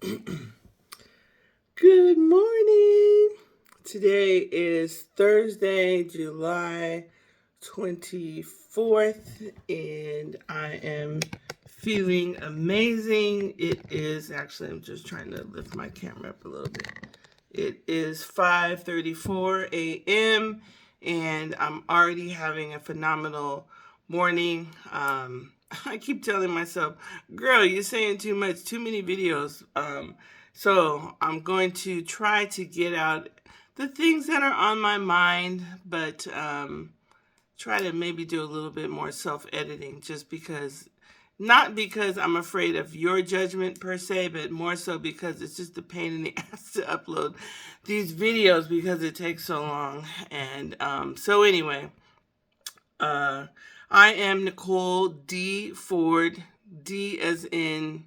Good morning. Today is Thursday, July 24th, and I am feeling amazing. I'm just trying to lift my camera up a little bit. It is 5:34 a.m., and I'm already having a phenomenal morning. I keep telling myself, girl, you're saying too much, too many videos. So I'm going to try to get out the things that are on my mind, but try to maybe do a little bit more self-editing not because I'm afraid of your judgment per se, but more so because it's just a pain in the ass to upload these videos because it takes so long. And so anyway, uh, I am Nicole D. Ford, D as in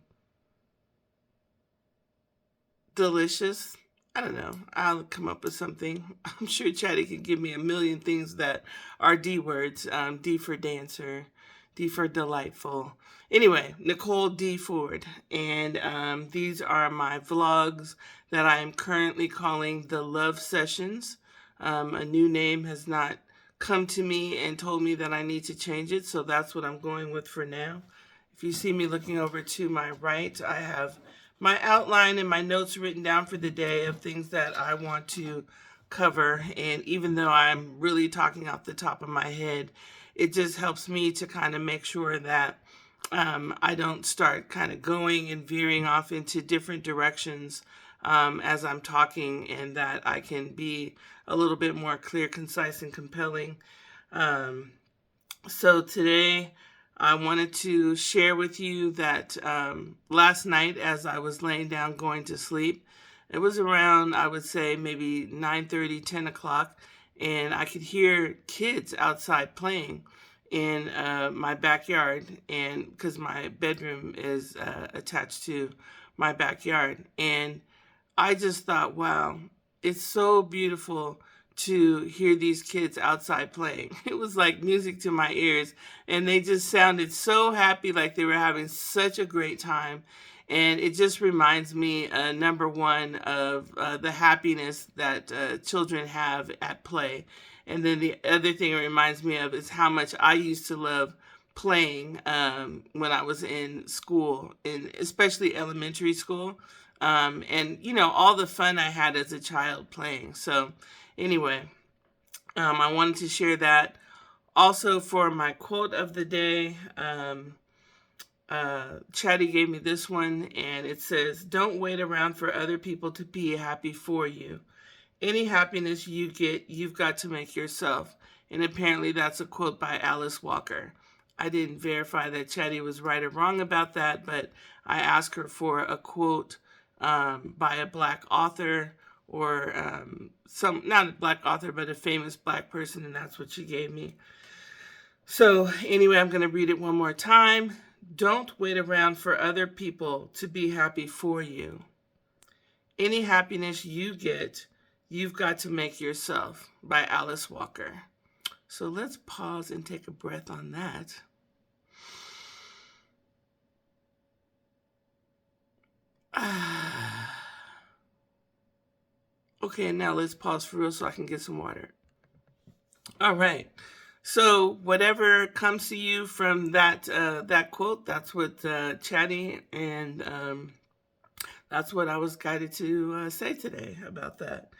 delicious. I don't know. I'll come up with something. I'm sure Chatty could give me a million things that are D words. D for dancer, D for delightful. Anyway, Nicole D. Ford. And these are my vlogs that I am currently calling the Love Sessions. A new name has not come to me and told me that I need to change it, so that's what I'm going with for now. If you see me looking over to my right, I have my outline and my notes written down for the day of things that I want to cover. And even though I'm really talking off the top of my head, it just helps me to kind of make sure that I don't start kind of going and veering off into different directions as I'm talking, and that I can be a little bit more clear, concise, and compelling. Um, so today, I wanted to share with you that last night, as I was laying down going to sleep, it was around, I would say, maybe 9:30, 10 o'clock, and I could hear kids outside playing in my backyard, and because my bedroom is attached to my backyard. And I just thought, wow, it's so beautiful to hear these kids outside playing. It was like music to my ears, and they just sounded so happy, like they were having such a great time. And it just reminds me, number one, of the happiness that children have at play. And then the other thing it reminds me of is how much I used to love playing when I was in school, and especially elementary school. And all the fun I had as a child playing. So anyway, I wanted to share that. Also, for my quote of the day, Chatty gave me this one, and it says, "Don't wait around for other people to be happy for you. Any happiness you get, you've got to make yourself." And apparently that's a quote by Alice Walker. I didn't verify that Chatty was right or wrong about that, but I asked her for a quote by a black author, or not a black author, but a famous black person, and that's what she gave me. So anyway, I'm going to read it one more time. Don't wait around for other people to be happy for you. Any happiness you get, you've got to make yourself, by Alice Walker. So let's pause and take a breath on that. Okay, now let's pause for real so I can get some water. All right. So whatever comes to you from that quote, that's what Chatty, and that's what I was guided to say today about that.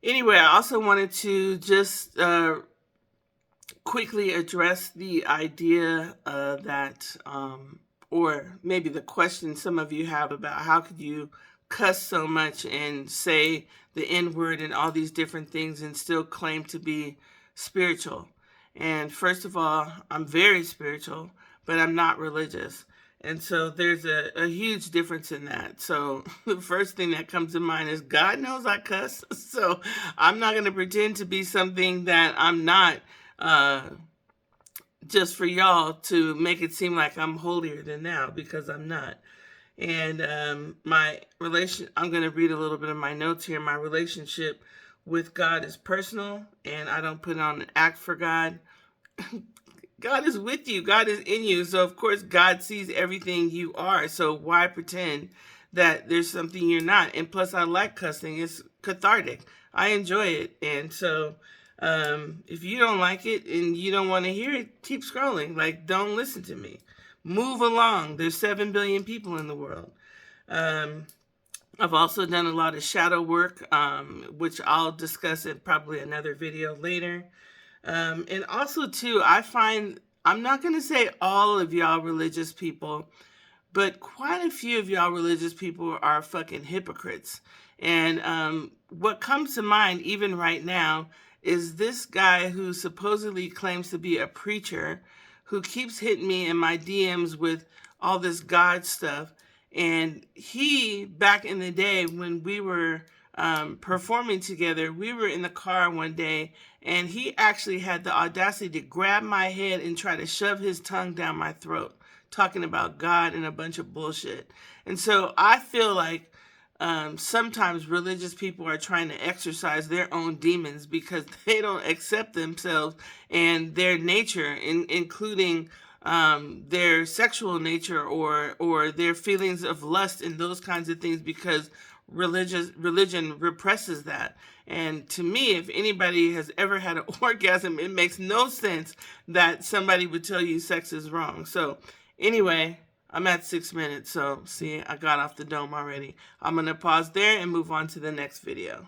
Anyway, I also wanted to just quickly address the idea or maybe the question some of you have about how could you cuss so much and say the N word and all these different things and still claim to be spiritual. And first of all, I'm very spiritual, but I'm not religious. And so there's a huge difference in that. So the first thing that comes to mind is God knows I cuss. So I'm not going to pretend to be something that I'm not, just for y'all to make it seem like I'm holier than thou, because I'm not. And I'm going to read a little bit of my notes here. My relationship with God is personal, and I don't put on an act for God. God is with you. God is in you. So, of course, God sees everything you are. So why pretend that there's something you're not. And plus, I like cussing. It's cathartic. I enjoy it. And so, if you don't like it and you don't want to hear it, keep scrolling. Like, don't listen to me. Move along. There's 7 billion people in the world. Um, I've also done a lot of shadow work, which I'll discuss in probably another video later. And also, too, I find, I'm not going to say all of y'all religious people, but quite a few of y'all religious people are fucking hypocrites. And what comes to mind, even right now, is this guy who supposedly claims to be a preacher who keeps hitting me in my DMs with all this God stuff. And he, back in the day when we were performing together, we were in the car one day, and he actually had the audacity to grab my head and try to shove his tongue down my throat, talking about God and a bunch of bullshit. And so I feel like sometimes religious people are trying to exercise their own demons because they don't accept themselves and their nature, including their sexual nature or their feelings of lust and those kinds of things, because religion represses that. And to me, if anybody has ever had an orgasm, it makes no sense that somebody would tell you sex is wrong. So anyway, I'm at 6 minutes, so see, I got off the dome already. I'm going to pause there and move on to the next video.